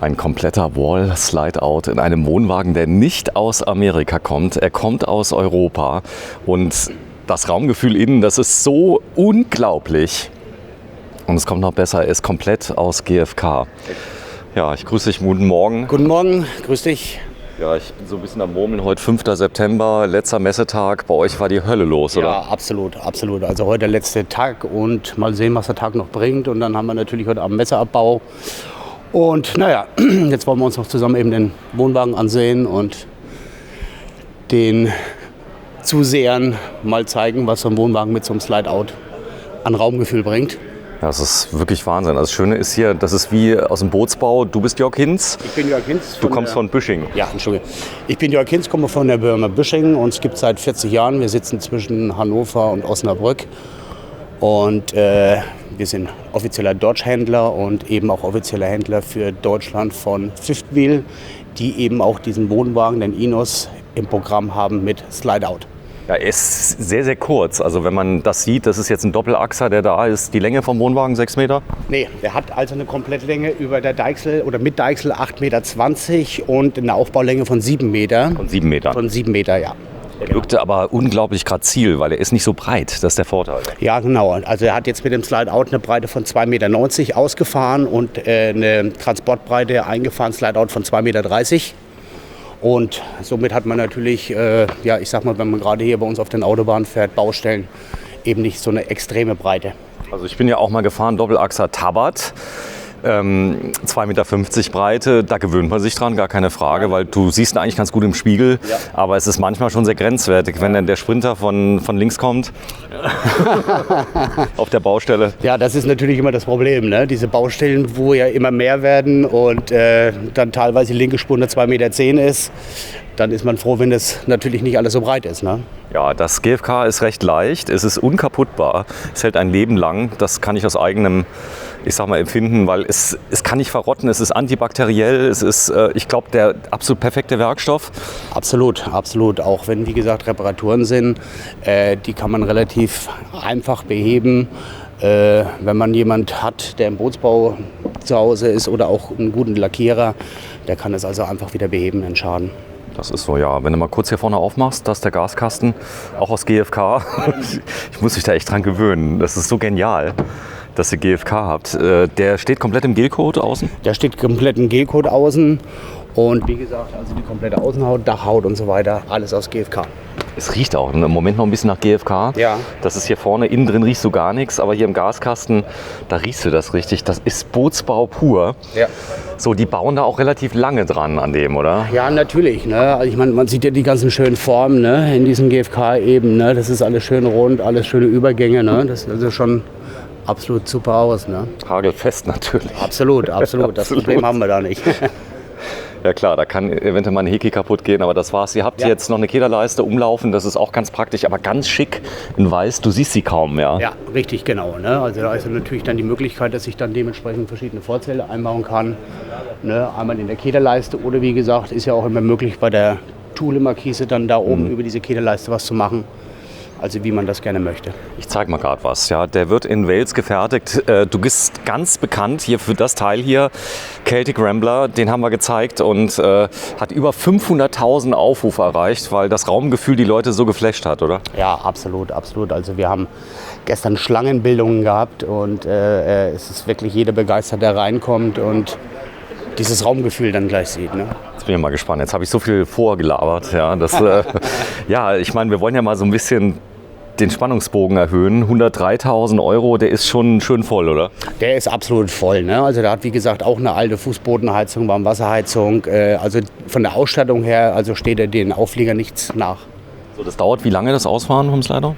Ein kompletter Wall-Slide-Out in einem Wohnwagen, der nicht aus Amerika kommt. Er kommt aus Europa. Und das Raumgefühl innen, das ist so unglaublich. Und es kommt noch besser, er ist komplett aus GfK. Ja, ich grüße dich, guten Morgen. Guten Morgen, grüß dich. Ja, ich bin so ein bisschen am Murmeln. Heute 5. September, letzter Messetag. Bei euch war die Hölle los, oder? Ja, absolut, absolut. Also heute der letzte Tag und mal sehen, was der Tag noch bringt. Und dann haben wir natürlich heute Abend Messeabbau. Und naja, jetzt wollen wir uns noch zusammen eben den Wohnwagen ansehen und den Zusehern mal zeigen, was so ein Wohnwagen mit so einem Slide-Out an Raumgefühl bringt. Ja, das ist wirklich Wahnsinn. Das Schöne ist hier, das ist wie aus dem Bootsbau. Du bist Jörg Hinz. Ich bin Jörg Hinz. Du kommst von Büsching. Ja, Entschuldigung. Ich bin Jörg Hinz, komme von der Firma Büsching. Uns gibt es seit 40 Jahren. Wir sitzen zwischen Hannover und Osnabrück. Und wir sind offizieller Dodge-Händler und eben auch offizieller Händler für Deutschland von Fifth Wheel, die eben auch diesen Wohnwagen, den Inos, im Programm haben mit Slide-Out. Ja, er ist sehr, sehr kurz. Also wenn man das sieht, das ist jetzt ein Doppelachser, der da ist. Die Länge vom Wohnwagen 6 Meter? Nee, der hat also eine Komplettlänge über der Deichsel oder mit Deichsel 8,20 Meter und eine Aufbaulänge von 7 Meter. Von 7 Metern. Von 7 Meter, ja. Er wirkte aber unglaublich grazil, weil er ist nicht so breit. Das ist der Vorteil. Ja, genau. Also er hat jetzt mit dem Slide-Out eine Breite von 2,90 Meter ausgefahren und eine Transportbreite eingefahren, Slide-Out von 2,30 Meter. Und somit hat man natürlich, ja, ich sag mal, wenn man gerade hier bei uns auf den Autobahnen fährt, Baustellen, eben nicht so eine extreme Breite. Also ich bin ja auch mal gefahren, Doppelachser Tabat. 2,50 Meter Breite, da gewöhnt man sich dran, gar keine Frage, weil du siehst ihn eigentlich ganz gut im Spiegel, ja. Aber es ist manchmal schon sehr grenzwertig, wenn dann der Sprinter von links kommt, auf der Baustelle. Ja, das ist natürlich immer das Problem, ne? Diese Baustellen, wo ja immer mehr werden und dann teilweise die linke Spur nur 2,10 Meter ist, dann ist man froh, wenn das natürlich nicht alles so breit ist, ne? Ja, das GfK ist recht leicht, es ist unkaputtbar, es hält ein Leben lang, das kann ich aus eigenem, ich sag mal, empfinden, weil es kann nicht verrotten, es ist antibakteriell, es ist, ich glaube, der absolut perfekte Werkstoff. Absolut, absolut, auch wenn, wie gesagt, Reparaturen sind, die kann man relativ einfach beheben. Wenn man jemand hat, der im Bootsbau zu Hause ist oder auch einen guten Lackierer, der kann es also einfach wieder beheben, den Schaden. Das ist so, ja. Wenn du mal kurz hier vorne aufmachst, das ist der Gaskasten, auch aus GfK. Ich muss mich da echt dran gewöhnen. Das ist so genial, dass ihr GfK habt. Der steht komplett im Gelcoat außen? Der steht komplett im Gelcoat außen. Und wie gesagt, also die komplette Außenhaut, Dachhaut und so weiter, alles aus GfK. Es riecht auch im Moment noch ein bisschen nach GfK. Ja. Das ist hier vorne, innen drin riechst du gar nichts, aber hier im Gaskasten, da riechst du das richtig. Das ist Bootsbau pur. Ja. So, die bauen da auch relativ lange dran an dem, oder? Ja, natürlich. Ne? Also ich meine, man sieht ja die ganzen schönen Formen, ne? In diesem GfK eben. Ne? Das ist alles schön rund, alles schöne Übergänge. Ne? Das sieht also schon absolut super aus. Ne? Hagelfest natürlich. Absolut, absolut. Das Problem haben wir da nicht. Ja klar, da kann eventuell mal ein Heki kaputt gehen, aber das war's. Ihr habt jetzt noch eine Kederleiste umlaufen, das ist auch ganz praktisch, aber ganz schick in weiß, du siehst sie kaum, ja? Ja, richtig, genau. Ne? Also da ist natürlich dann die Möglichkeit, dass ich dann dementsprechend verschiedene Vorzelle einbauen kann. Ne? Einmal in der Kederleiste oder wie gesagt, ist ja auch immer möglich bei der Thule-Markise dann da oben über diese Kederleiste was zu machen. Also wie man das gerne möchte. Ich zeige mal gerade was. Ja, der wird in Wales gefertigt. Du bist ganz bekannt hier für das Teil hier, Celtic Rambler. Den haben wir gezeigt und hat über 500.000 Aufrufe erreicht, weil das Raumgefühl die Leute so geflasht hat, oder? Ja, absolut, absolut. Also wir haben gestern Schlangenbildungen gehabt und es ist wirklich jeder begeistert, der reinkommt und dieses Raumgefühl dann gleich sieht. Ne? Jetzt bin ich mal gespannt. Jetzt habe ich so viel vorgelabert. Ja, ja, ich meine, wir wollen ja mal so ein bisschen den Spannungsbogen erhöhen. 103.000 €, der ist schon schön voll, oder? Der ist absolut voll. Ne? Also der hat, wie gesagt, auch eine alte Fußbodenheizung, Warmwasserheizung. Also von der Ausstattung her steht er den Auflieger nichts nach. So, das dauert wie lange, das Ausfahren vom Slider?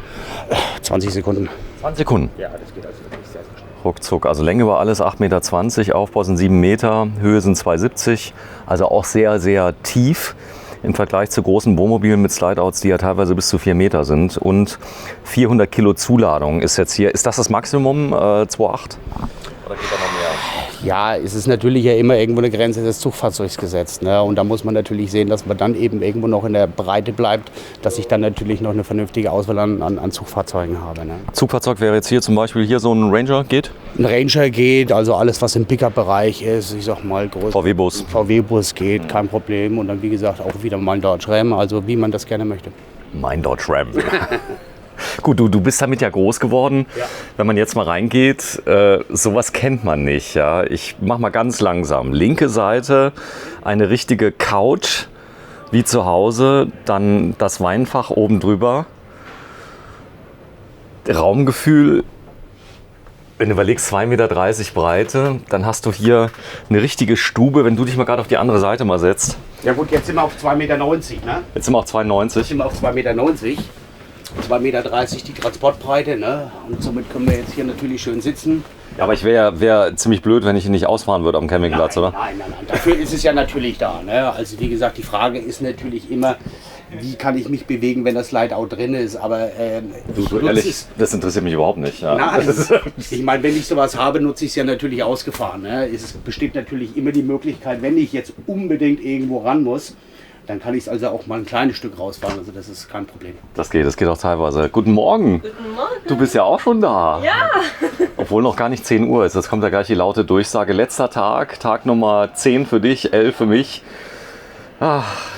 20 Sekunden. 20 Sekunden? Ja, das geht also wirklich sehr, sehr schnell. Ruckzuck. Also Länge war alles 8,20 Meter, Aufbau sind 7 Meter, Höhe sind 2,70. Also auch sehr, sehr tief im Vergleich zu großen Wohnmobilen mit Slideouts, die ja teilweise bis zu 4 Meter sind. Und 400 Kilo Zuladung ist jetzt hier. Ist das das Maximum, 2,8? Oder geht da noch mehr? Ja, es ist natürlich ja immer irgendwo eine Grenze des Zugfahrzeugs gesetzt. Ne? Und da muss man natürlich sehen, dass man dann eben irgendwo noch in der Breite bleibt, dass ich dann natürlich noch eine vernünftige Auswahl an Zugfahrzeugen habe. Ne? Zugfahrzeug wäre jetzt hier zum Beispiel hier so ein Ranger geht? Ein Ranger geht, also alles, was im Pickup-Bereich ist, ich sag mal groß. VW-Bus. VW-Bus geht, kein Problem. Und dann, wie gesagt, auch wieder mal ein Dodge Ram, also wie man das gerne möchte. Mein Dodge Ram. Gut, du bist damit ja groß geworden. Ja. Wenn man jetzt mal reingeht, sowas kennt man nicht. Ja? Ich mach mal ganz langsam. Linke Seite, eine richtige Couch, wie zu Hause. Dann das Weinfach oben drüber. Raumgefühl, wenn du überlegst, 2,30 Meter Breite, dann hast du hier eine richtige Stube. Wenn du dich mal gerade auf die andere Seite mal setzt. Ja gut, jetzt sind wir auf 2,90 Meter, ne? Jetzt sind wir auf 92. Jetzt sind wir auf 2,90 Meter. 2,30 Meter die Transportbreite, ne? Und somit können wir jetzt hier natürlich schön sitzen. Ja, aber ich wär ziemlich blöd, wenn ich ihn nicht ausfahren würde am Campingplatz, oder? Nein. Dafür ist es ja natürlich da. Ne? Also wie gesagt, die Frage ist natürlich immer, wie kann ich mich bewegen, wenn das Slide-Out drin ist. Aber Du ehrlich, das interessiert mich überhaupt nicht. Ja. Nein, ich meine, wenn ich sowas habe, nutze ich es ja natürlich ausgefahren. Ne? Es besteht natürlich immer die Möglichkeit, wenn ich jetzt unbedingt irgendwo ran muss, dann kann ich es also auch mal ein kleines Stück rausfahren. Also das ist kein Problem. Das geht auch teilweise. Guten Morgen. Guten Morgen. Du bist ja auch schon da. Ja. Obwohl noch gar nicht 10 Uhr ist. Jetzt kommt ja gleich die laute Durchsage. Letzter Tag, Tag Nummer 10 für dich, 11 für mich.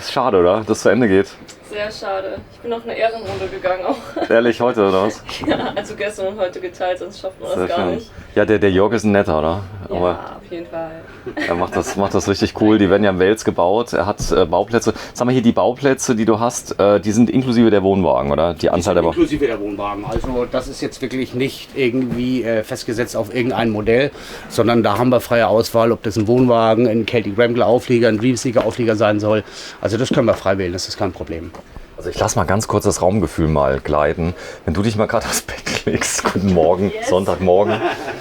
Ist schade, oder? Dass es zu Ende geht. Sehr schade. Ich bin auf eine Ehrenrunde gegangen auch. Ehrlich, heute, oder was? Ja, also gestern und heute geteilt, sonst schafft man das Sehr gar schön. nicht. Ja, der Jörg ist ein netter, oder? Ja, Aber auf jeden Fall. er macht das richtig cool. Die werden ja in Wales gebaut. Er hat Bauplätze. Sag mal hier, die Bauplätze, die du hast, die sind inklusive der Wohnwagen, oder? Die Anzahl der Bauplätze. Inklusive der Wohnwagen. Also das ist jetzt wirklich nicht irgendwie festgesetzt auf irgendein Modell, sondern da haben wir freie Auswahl, ob das ein Wohnwagen, ein Celtic Rambler Auflieger, ein Dreamseeker Auflieger sein soll. Also das können wir frei wählen, das ist kein Problem. Also ich lasse mal ganz kurz das Raumgefühl mal gleiten. Wenn du dich mal gerade aufs Bett legst, guten Morgen, Yes. Sonntagmorgen,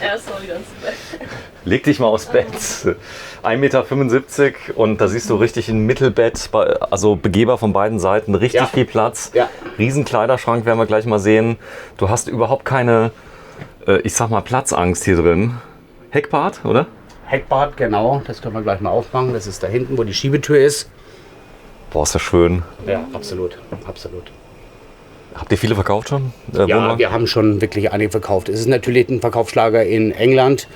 Erst mal wieder ins Bett. leg dich mal aufs Bett. 1,75 Meter und da siehst du richtig ein Mittelbett, also begehbar von beiden Seiten, richtig Ja. viel Platz. Ja. Riesen Kleiderschrank werden wir gleich mal sehen. Du hast überhaupt keine, ich sag mal, Platzangst hier drin. Heckbad, oder? Heckbad, genau, das können wir gleich mal aufmachen. Das ist da hinten, wo die Schiebetür ist. Boah, ist das schön. Ja, absolut. Habt ihr viele verkauft schon? Ja, Wohnwagen? wir haben schon wirklich einige verkauft. Es ist natürlich ein Verkaufsschlager in England.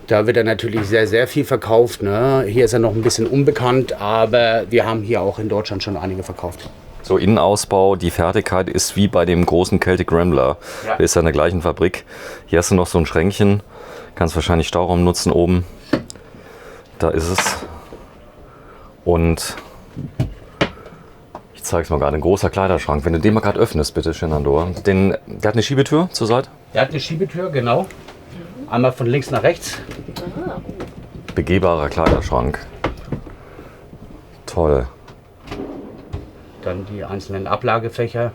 Da wird er natürlich sehr, sehr viel verkauft. Ne? Hier ist er noch ein bisschen unbekannt, aber wir haben hier auch in Deutschland schon einige verkauft. So, Innenausbau, die Fertigkeit ist wie bei dem großen Celtic Rambler. Ja. Der ist ja in der gleichen Fabrik. Hier hast du noch so ein Schränkchen. Kannst wahrscheinlich Stauraum nutzen oben. Da ist es. Und ich zeige es mal gerade. Ein großer Kleiderschrank. Wenn du den mal gerade öffnest, bitte, Shenandoah. Der hat eine Schiebetür zur Seite. Er hat eine Schiebetür, genau. Einmal von links nach rechts. Begehbarer Kleiderschrank. Toll. Dann die einzelnen Ablagefächer.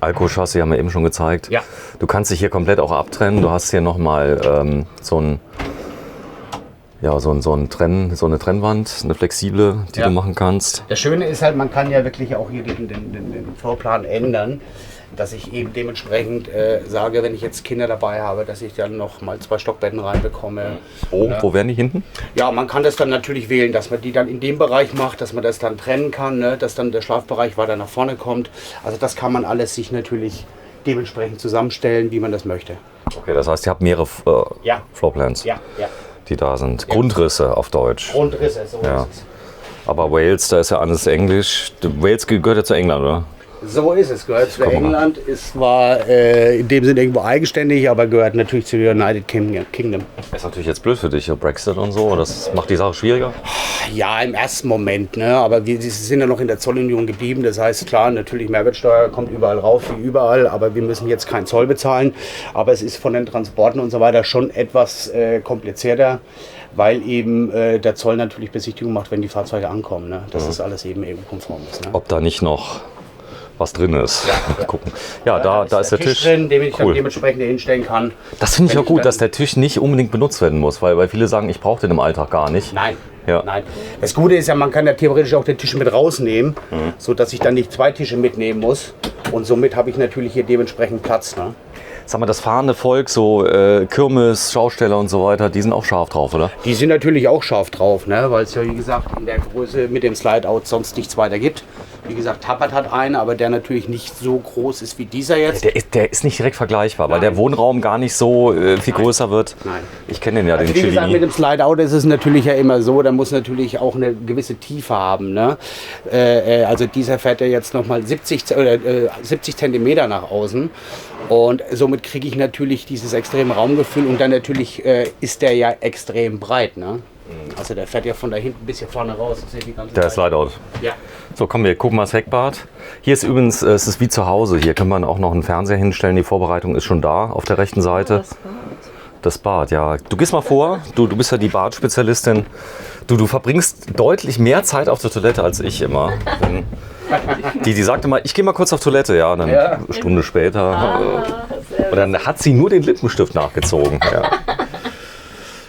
Alkoholchassis haben wir eben schon gezeigt. Ja. Du kannst dich hier komplett auch abtrennen. Du hast hier nochmal so eine Trennwand, eine flexible, die Ja. du machen kannst. Das Schöne ist halt, man kann ja wirklich auch hier den Vorplan ändern, dass ich eben dementsprechend sage, wenn ich jetzt Kinder dabei habe, dass ich dann noch mal 2 Stockbetten reinbekomme. Oh, wo wären die hinten? Ja, man kann das dann natürlich wählen, dass man die dann in dem Bereich macht, dass man das dann trennen kann, ne? Dass dann der Schlafbereich weiter nach vorne kommt. Also das kann man alles sich natürlich dementsprechend zusammenstellen, wie man das möchte. Okay, das heißt, ihr habt mehrere Ja. Floorplans, Ja. die da sind. Grundrisse auf Deutsch. Grundrisse, so Ja. ist es. Aber Wales, da ist ja alles Englisch. Wales gehört ja zu England, oder? So ist es, gehört zu Guck mal. England, ist zwar in dem Sinne irgendwo eigenständig, aber gehört natürlich zu der United Kingdom. Ist natürlich jetzt blöd für dich, Brexit und so. Das macht die Sache schwieriger. Ja, im ersten Moment, ne? Aber wir sind ja noch in der Zollunion geblieben. Das heißt, klar, natürlich Mehrwertsteuer kommt überall rauf, wie überall, aber wir müssen jetzt keinen Zoll bezahlen. Aber es ist von den Transporten und so weiter schon etwas komplizierter, weil eben der Zoll natürlich Besichtigung macht, wenn die Fahrzeuge ankommen. Ne? Das ist alles eben EU-konform ist. Ne? Ob da nicht noch was drin ist. Gucken. Ja, da ist der Tisch. drin, den ich dann Cool. dementsprechend hinstellen kann. Das finde ich Wenn auch ich gut, dann- dass der Tisch nicht unbedingt benutzt werden muss, weil viele sagen, ich brauche den im Alltag gar nicht. Nein. Ja. Nein. Das Gute ist ja, man kann ja theoretisch auch den Tisch mit rausnehmen, so dass ich dann nicht 2 Tische mitnehmen muss. Und somit habe ich natürlich hier dementsprechend Platz. Ne? Sag mal, das fahrende Volk, so Kirmes, Schausteller und so weiter, die sind auch scharf drauf, oder? Die sind natürlich auch scharf drauf, ne? Weil es ja wie gesagt in der Größe mit dem Slide-Out sonst nichts weiter gibt. Wie gesagt, Tappert hat einen, aber der natürlich nicht so groß ist wie dieser jetzt. Der ist nicht direkt vergleichbar, weil der Wohnraum gar nicht so viel größer wird. Nein. Ich kenne den ja, Also den wie gesagt, mit Cellini. dem Slide-Out ist es natürlich ja immer so, der muss natürlich auch eine gewisse Tiefe haben. Ne? Also dieser fährt ja jetzt nochmal 70 Zentimeter nach außen und somit kriege ich natürlich dieses extreme Raumgefühl und dann natürlich ist der ja extrem breit. Ne? Also der fährt ja von da hinten bis hier vorne raus. Das ist die ganze Der Zeit. Slideout. Ja. So, komm, wir gucken mal das Heckbad. Hier ist übrigens, es ist wie zu Hause. Hier kann man auch noch einen Fernseher hinstellen. Die Vorbereitung ist schon da auf der rechten Seite. Das Bad, ja. Du gehst mal vor. Du bist ja die Badspezialistin. Du verbringst deutlich mehr Zeit auf der Toilette als ich immer. Die sagte mal, ich gehe mal kurz auf Toilette. Ja, dann Ja. eine Stunde später. Sehr Und dann hat sie nur den Lippenstift nachgezogen. Ja.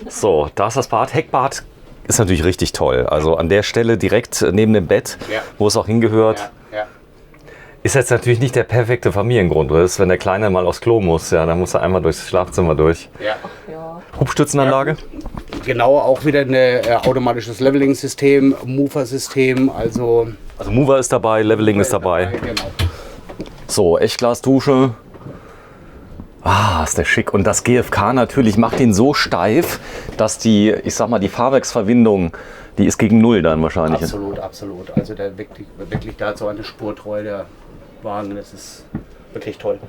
So, da ist das Bad. Heckbad ist natürlich richtig toll. Also an der Stelle direkt neben dem Bett, Ja. wo es auch hingehört. Ja. Ist jetzt natürlich nicht der perfekte Familiengrundriss. Wenn der Kleine mal aufs Klo muss, ja, dann muss er einmal durchs Schlafzimmer durch. Ja. Ja. Hubstützenanlage? Genau, auch wieder ein automatisches Leveling-System, Mover-System, also Also Mover ist dabei, Leveling ist dabei. Genau. So, Echtglasdusche. Ah, ist der schick. Und das GFK natürlich macht ihn so steif, dass die, ich sag mal, die Fahrwerksverwindung, die ist gegen Null dann wahrscheinlich. Absolut, absolut. Also der wirklich da hat so eine Spurtreue, der Wagen, das ist wirklich toll.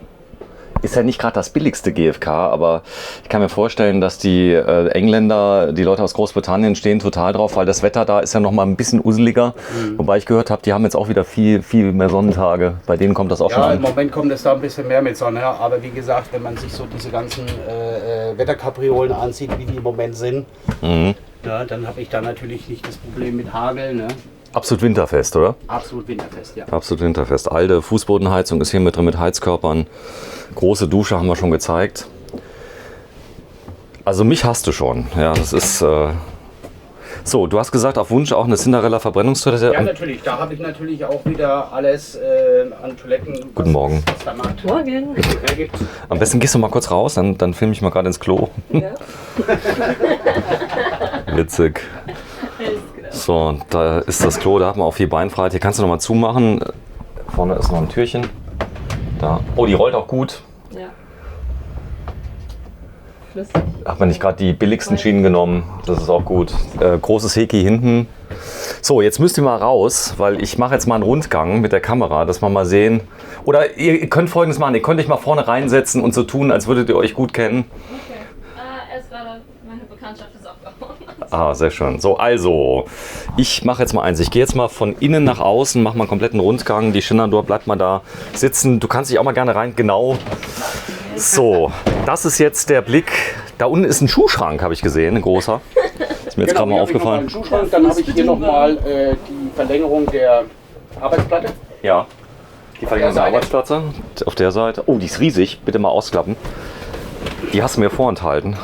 Ist ja nicht gerade das billigste GFK, aber ich kann mir vorstellen, dass die Engländer, die Leute aus Großbritannien stehen total drauf, weil das Wetter da ist ja noch mal ein bisschen useliger. Wobei ich gehört habe, die haben jetzt auch wieder viel mehr Sonnentage. Bei denen kommt das auch schon Ja, im an. Moment kommt es da ein bisschen mehr mit Sonne, aber wie gesagt, wenn man sich so diese ganzen Wetterkapriolen ansieht, wie die im Moment sind, ja, dann habe ich da natürlich nicht das Problem mit Hagel. Ne? Absolut winterfest, oder? Absolut winterfest, ja. Absolut winterfest. Alte Fußbodenheizung ist hier mit drin mit Heizkörpern. Große Dusche haben wir schon gezeigt. Also mich hast du schon. Ja, das ist. So, du hast gesagt, auf Wunsch auch eine Cinderella-Verbrennungstoilette. Ja, natürlich. Da habe ich natürlich auch wieder alles an Toiletten. Guten Morgen. Was der Markt Morgen. hergibt. Am besten gehst du mal kurz raus, dann filme ich mal gerade ins Klo. Ja. Witzig. So, da ist das Klo, da hat man auch viel Beinfreiheit. Hier kannst du noch mal zumachen. Vorne ist noch ein Türchen. Da. Oh, die rollt auch gut. Ja. Flüssig. Hat man nicht gerade die billigsten Schienen genommen. Das ist auch gut. Großes Heki hinten. So, jetzt müsst ihr mal raus, weil ich mache jetzt mal einen Rundgang mit der Kamera, dass wir mal sehen. Oder ihr könnt Folgendes machen. Ihr könnt euch mal vorne reinsetzen und so tun, als würdet ihr euch gut kennen. Okay. Erst gerade meine Bekanntschaft ist aufgebaut. Ah, sehr schön. So, also, ich mache jetzt mal eins. Ich gehe jetzt mal von innen nach außen, mache mal einen kompletten Rundgang. Die Shenandoah bleibt mal da sitzen. Du kannst dich auch mal gerne rein. Genau. So, das ist jetzt der Blick. Da unten ist ein Schuhschrank, habe ich gesehen, ein großer. Ist mir jetzt gerade mal hier habe ich noch aufgefallen. mal einen Schuhschrank, dann habe ich hier nochmal die Verlängerung der Arbeitsplatte. Ja. Die Verlängerung der Seite. Arbeitsplätze auf der Seite. Oh, die ist riesig. Bitte mal ausklappen. Die hast du mir vorenthalten.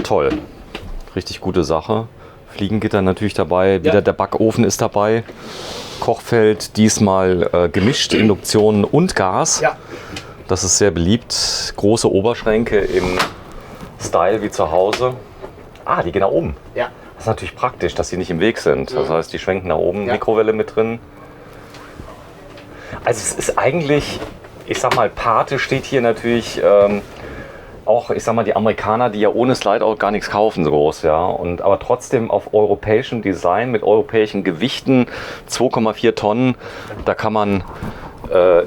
Toll. Richtig gute Sache. Fliegengitter natürlich dabei. Wieder der Backofen ist dabei. Kochfeld diesmal gemischt, Induktion und Gas. Ja. Das ist sehr beliebt. Große Oberschränke im Style wie zu Hause. Ah, die gehen nach oben. Ja. Das ist natürlich praktisch, dass sie nicht im Weg sind. Das heißt, die schwenken nach oben. Ja. Mikrowelle mit drin. Also es ist eigentlich, ich sag mal, Pate steht hier natürlich auch, ich sag mal, die Amerikaner, die ja ohne Slideout gar nichts kaufen, so groß, ja. Und aber trotzdem auf europäischem Design mit europäischen Gewichten, 2,4 Tonnen, da kann man,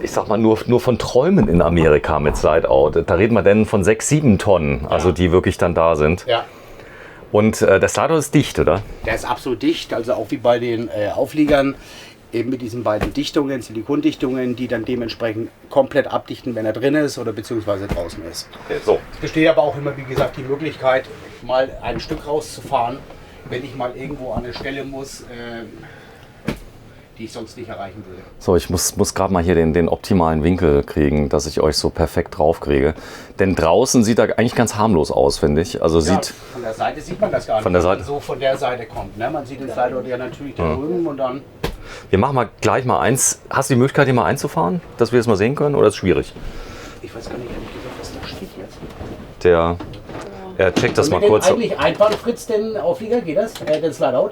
ich sag mal, nur von träumen in Amerika mit Slideout. Da reden wir denn von 6, 7 Tonnen, also die wirklich dann da sind. Ja. Und der Slideout ist dicht, oder? Der ist absolut dicht, also auch wie bei den Aufliegern, eben mit diesen beiden Dichtungen, Silikondichtungen, die dann dementsprechend komplett abdichten, wenn er drin ist oder beziehungsweise draußen ist. Okay, so. Es besteht aber auch immer, wie gesagt, die Möglichkeit, mal ein Stück rauszufahren, wenn ich mal irgendwo an eine Stelle muss, die ich sonst nicht erreichen würde. So, ich muss gerade mal hier den optimalen Winkel kriegen, dass ich euch so perfekt drauf kriege. Denn draußen sieht er eigentlich ganz harmlos aus, finde ich. Also Ja, sieht, von der Seite sieht man das gar nicht, Von der wenn man Seite? so von der Seite kommt. Ne? Man sieht den Slidor ja natürlich da drüben und dann... wir machen mal gleich mal eins. Hast du die Möglichkeit, hier mal einzufahren, dass wir das mal sehen können, oder ist es schwierig? Ich weiß gar nicht, ehrlich gesagt, was da steht jetzt. Er checkt das mal Wenn kurz. eigentlich einfahren, Fritz, den Auflieger, geht das? Den Slide-Out?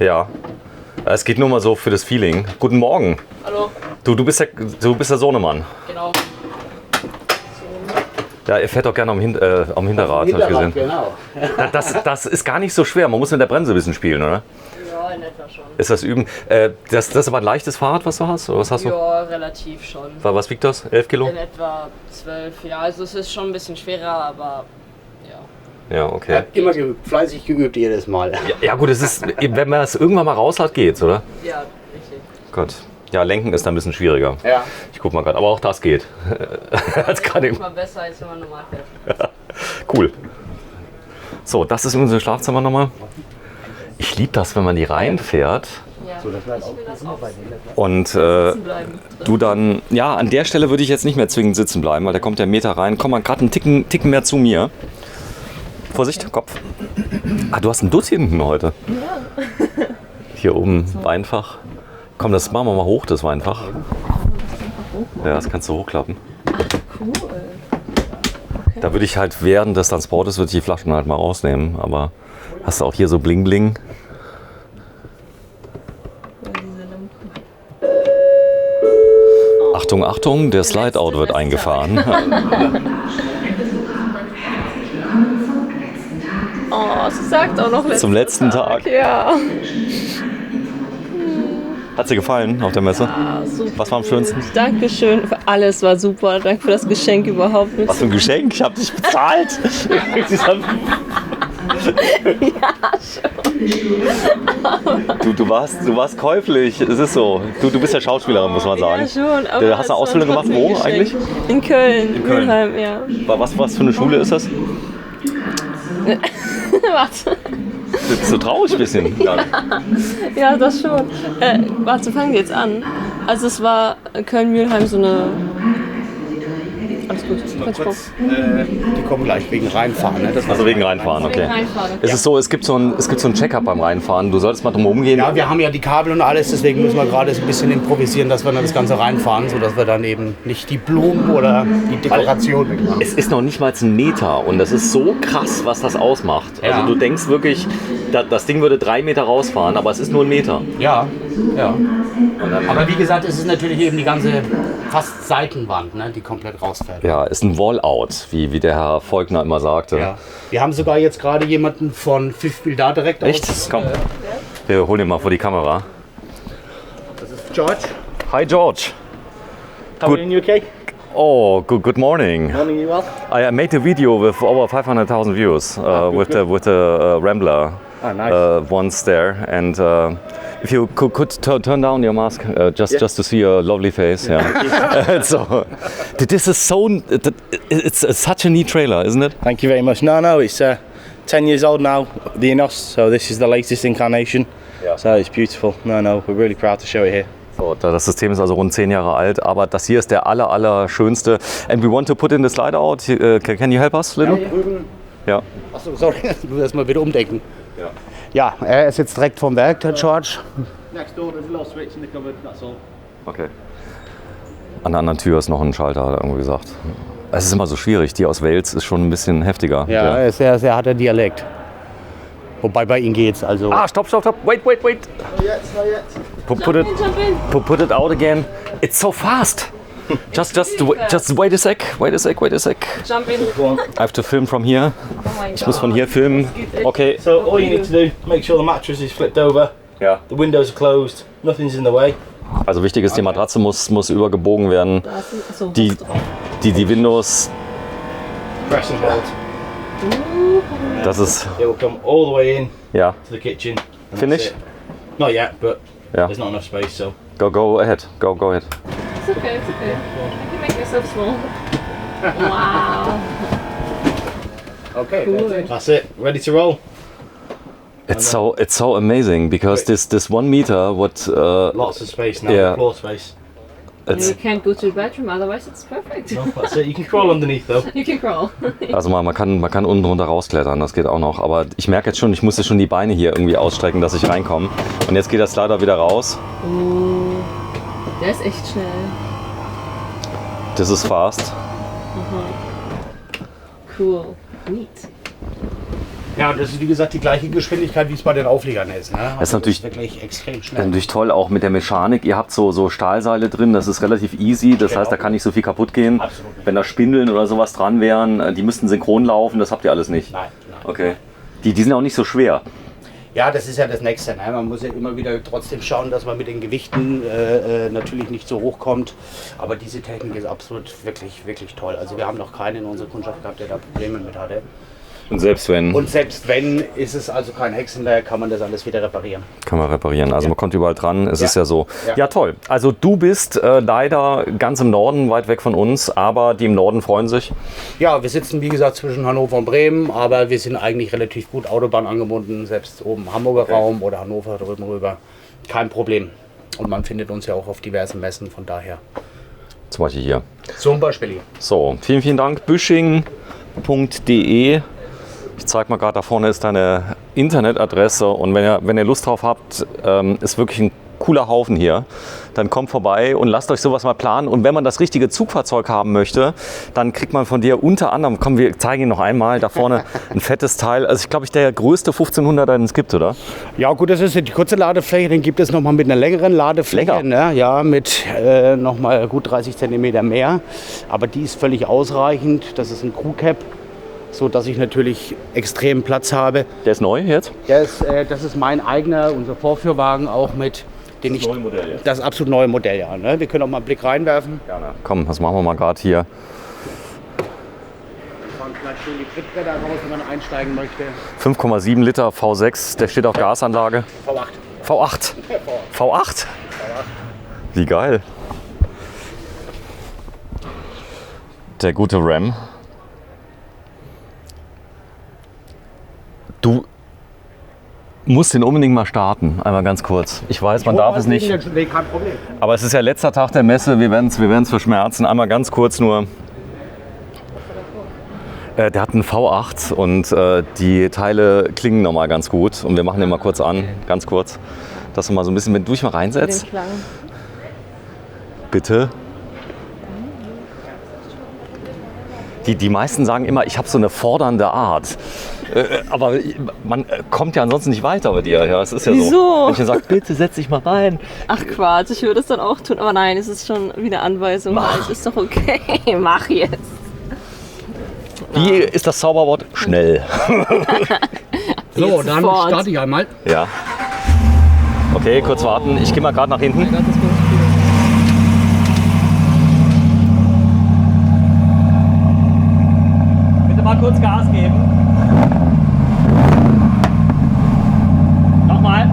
Ja. Es geht nur mal so für das Feeling. Guten Morgen. Hallo. Du bist der Sohnemann. Genau. Ja, er fährt auch gerne am Hinterrad, habe ich gesehen. Genau. Das ist gar nicht so schwer. Man muss mit der Bremse ein bisschen spielen, oder? Ja, in etwa schon. Ist das Üben? Das ist aber ein leichtes Fahrrad, was du hast? Oder was hast du? Ja, relativ schon. Was wiegt das? 11 Kilo? In etwa 12, ja. Also es ist schon ein bisschen schwerer, aber ja. Ja, Er okay. hat immer geübt, fleißig geübt jedes Mal. Ja gut, es ist, wenn man es irgendwann mal raus hat, geht's, oder? Ja, richtig. Gut. Ja, lenken ist dann ein bisschen schwieriger. Ja. Ich guck mal gerade, aber auch das geht. Als gerade Ist mal besser, als wenn man normal fährt. Cool. So, das ist unser Schlafzimmer nochmal. Ich liebe das, wenn man die reinfährt Ja. Ich will das auch und bleiben. du dann, ja, an der Stelle würde ich jetzt nicht mehr zwingend sitzen bleiben, weil da kommt der Meter rein. Komm mal gerade einen Ticken mehr zu mir. Vorsicht, Kopf. Ah, du hast einen Dutt hinten heute. Ja. Hier oben Weinfach. Komm, das machen wir mal hoch, das Weinfach. Ja, das kannst du hochklappen. Cool. Da würde ich halt während des Transportes würde ich die Flaschen halt mal rausnehmen, aber hast du auch hier so Bling Bling. Achtung, Achtung, der Slide-Out wird eingefahren. Oh, sie sagt auch noch Zum letzten Tag. Ja. Hat dir gefallen auf der Messe? Super. Was war am schönsten? Dankeschön. Alles war super. Danke für das Geschenk überhaupt. Mit. Was für ein Geschenk? Ich habe dich bezahlt. Du warst käuflich. Es ist so. Du bist ja Schauspielerin, muss man sagen. Ja, schon. Aber Du hast eine Ausbildung gemacht, wo eigentlich? In Köln. In Köln. Mülheim, ja. Was für eine Schule ist das? Warte. Du bist so traurig ein bisschen. Ja, das schon. Warte, fangen wir jetzt an. Also es war Köln-Mülheim so eine... Alles gut. Die kommen gleich wegen reinfahren. Ne? Das Also wegen Reinfahren, okay. Es ist so, es gibt so ein Check-up beim Reinfahren. Du solltest mal drum rumgehen. ja, wir haben ja die Kabel und alles, deswegen müssen wir gerade so ein bisschen improvisieren, dass wir dann das Ganze reinfahren, sodass wir dann eben nicht die Blumen oder die Dekoration wegmachen. Es ist noch nicht mal ein Meter und das ist so krass, was das ausmacht. Also Ja. du denkst wirklich, das Ding würde 3 Meter rausfahren, aber es ist nur 1 Meter. Ja, ja. Und dann, Aber wie gesagt, es ist natürlich eben die ganze fast Seitenwand, ne, die komplett rausfällt. ja, ist ein Wall-Out, wie der Herr Volkner immer sagte. Ja. Wir haben sogar jetzt gerade jemanden von Fifth Wheel da direkt Echt? aus. Komm, wir holen ihn mal vor die Kamera. Das ist George. Hi George. How are you in UK? Oh, good morning. Morning, you well? I made a video with over 500,000 views with the Rambler Oh, nice. once there, and if you could turn down your mask just to see your lovely face, yeah. So this is it's such a neat trailer, isn't it? Thank you very much. No, it's 10 years old now, the Enos, so this is the latest incarnation. Yeah. So it's beautiful. No, we're really proud to show it here. So, das System ist also rund 10 Jahre alt, aber das hier ist der allerschönste. And we want to put in the slide out. Can you help us, little? Ja. Achso, sorry, ich muss erstmal wieder umdenken. Ja. Ja, er ist jetzt direkt vom Werk, der George. Next door, there's a little switch in the cupboard, that's all. Okay. An der anderen Tür ist noch ein Schalter, hat er irgendwie gesagt. Es ist immer so schwierig. Die aus Wales ist schon ein bisschen heftiger. Ja, er ist sehr harter Dialekt. Wobei bei ihm geht's, also. Ah, stop. Wait. Not yet. Put it out again. It's so fast. Just wait a sec. Jump in. I have to film from here. Oh mein Ich muss von hier filmen. Okay. So all you need to do, make sure the mattress is flipped over, Ja. the windows are closed, nothing's in the way. Also wichtig ist, die Matratze muss übergebogen werden. So, Die Windows, Press and hold. das ist, It will come all the way in ja. to the kitchen. and Finish? that's it. Not yet, but Yeah. there's not enough space, so. Go ahead. Go ahead. It's okay. I can make myself small. Wow. Okay. That's it, ready to roll. It's so amazing because this 1 meter Lots of space now, Yeah. floor space. it's, You can't go to the bedroom, otherwise it's perfect. No, that's it. You can crawl underneath though. You can crawl. also man kann unten drunter rausklettern, das geht auch noch. Aber ich merke jetzt schon, ich muss jetzt schon die Beine hier irgendwie ausstrecken, dass ich reinkomme. Und jetzt geht das leider wieder raus. Der ist echt schnell. Das ist fast. Cool. Neat. Ja, und das ist wie gesagt die gleiche Geschwindigkeit, wie es bei den Aufliegern ist. Ne? Also Das ist natürlich- wirklich extrem Das ist schnell. natürlich toll, auch mit der Mechanik. Ihr habt so Stahlseile drin, das ist relativ easy. Das heißt, da kann nicht so viel kaputt gehen. Absolut nicht. Wenn da Spindeln oder sowas dran wären, die müssten synchron laufen, das habt ihr alles nicht. Nein, nein. Okay. Die sind auch nicht so schwer. Ja, das ist ja das Nächste. Ne? Man muss ja immer wieder trotzdem schauen, dass man mit den Gewichten natürlich nicht so hoch kommt. Aber diese Technik ist absolut wirklich, wirklich toll. Also wir haben noch keinen in unserer Kundschaft gehabt, der da Probleme mit hatte. Und selbst wenn, Und selbst wenn, ist es also kein Hexenwerk, kann man das alles wieder reparieren. kann man reparieren. Also man kommt überall dran, es Ja. ist ja so. Ja. Ja, toll. Also du bist leider ganz im Norden, weit weg von uns, aber die im Norden freuen sich. Ja, wir sitzen wie gesagt zwischen Hannover und Bremen, aber wir sind eigentlich relativ gut Autobahn angebunden, selbst oben Hamburger Raum oder Hannover drüben rüber. Kein Problem. Und man findet uns ja auch auf diversen Messen, von daher. Zum Beispiel hier. Zum Beispiel hier. So, vielen, vielen Dank. Büsching.de. Ich zeige mal gerade, da vorne ist deine Internetadresse und wenn ihr Lust drauf habt, ist wirklich ein cooler Haufen hier, dann kommt vorbei und lasst euch sowas mal planen. Und wenn man das richtige Zugfahrzeug haben möchte, dann kriegt man von dir unter anderem, komm, wir zeigen ihn noch einmal, da vorne ein fettes Teil. Also ich glaube, der größte 1500er, den es gibt, oder? Ja gut, das ist die kurze Ladefläche, den gibt es nochmal mit einer längeren Ladefläche. Länger? Ne? Ja, mit nochmal gut 30 cm mehr. Aber die ist völlig ausreichend. Das ist ein Crew-Cab, so dass ich natürlich extrem Platz habe. Der ist neu jetzt? Das ist mein eigener, unser Vorführwagen auch mit. Den ich, neue Modell jetzt? Das absolut neue Modell, ja. Ne? Wir können auch mal einen Blick reinwerfen. Gerne. Komm, das machen wir mal gerade hier. Wir fahren gleich schön die Trittbretter raus, wenn man einsteigen möchte. 5,7 Liter V6, der steht auf Gasanlage. V8. V8. V8? Wie geil. Der gute Ram. Du musst den unbedingt mal starten, einmal ganz kurz. Ich weiß, man darf es nicht, Nee, kein Problem. aber es ist ja letzter Tag der Messe, wir werden es verschmerzen. Einmal ganz kurz nur. Der hat einen V8 und die Teile klingen nochmal ganz gut. Und wir machen den mal kurz an, ganz kurz. Dass du mal so ein bisschen, wenn du dich mal reinsetzt. Den Klang. Bitte. Die meisten sagen immer, ich habe so eine fordernde Art. Aber man kommt ja ansonsten nicht weiter bei dir. Ja, es ist ja so. Wieso? Wenn ich dann sage, bitte setz dich mal rein. Ach Quatsch, ich würde es dann auch tun. Aber nein, es ist schon wieder Anweisung. Mach. Ist doch okay. Mach jetzt. Wie ist das Zauberwort? Schnell. So, Jetzt dann sofort. starte ich einmal. Ja. Okay, kurz warten. Ich gehe mal gerade nach hinten. Bitte mal kurz Gas geben. Nochmal.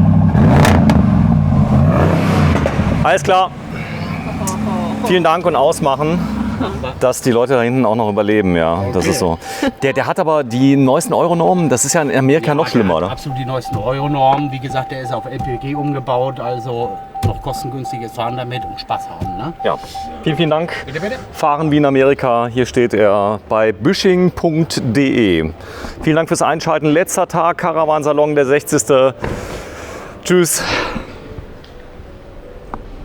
Alles klar. Vielen Dank und ausmachen, dass die Leute da hinten auch noch überleben. Ja, das ist so. Der hat aber die neuesten Euronormen. Das ist ja in Amerika noch schlimmer, oder? Absolut die neuesten Euro-Normen. Wie gesagt, der ist auf LPG umgebaut, also noch kostengünstiges Fahren damit und Spaß haben. Ne? Ja. Vielen, vielen Dank. Bitte, bitte. Fahren wie in Amerika. Hier steht er bei büsching.de. Vielen Dank fürs Einschalten. Letzter Tag, Caravansalon, der 60. Tschüss.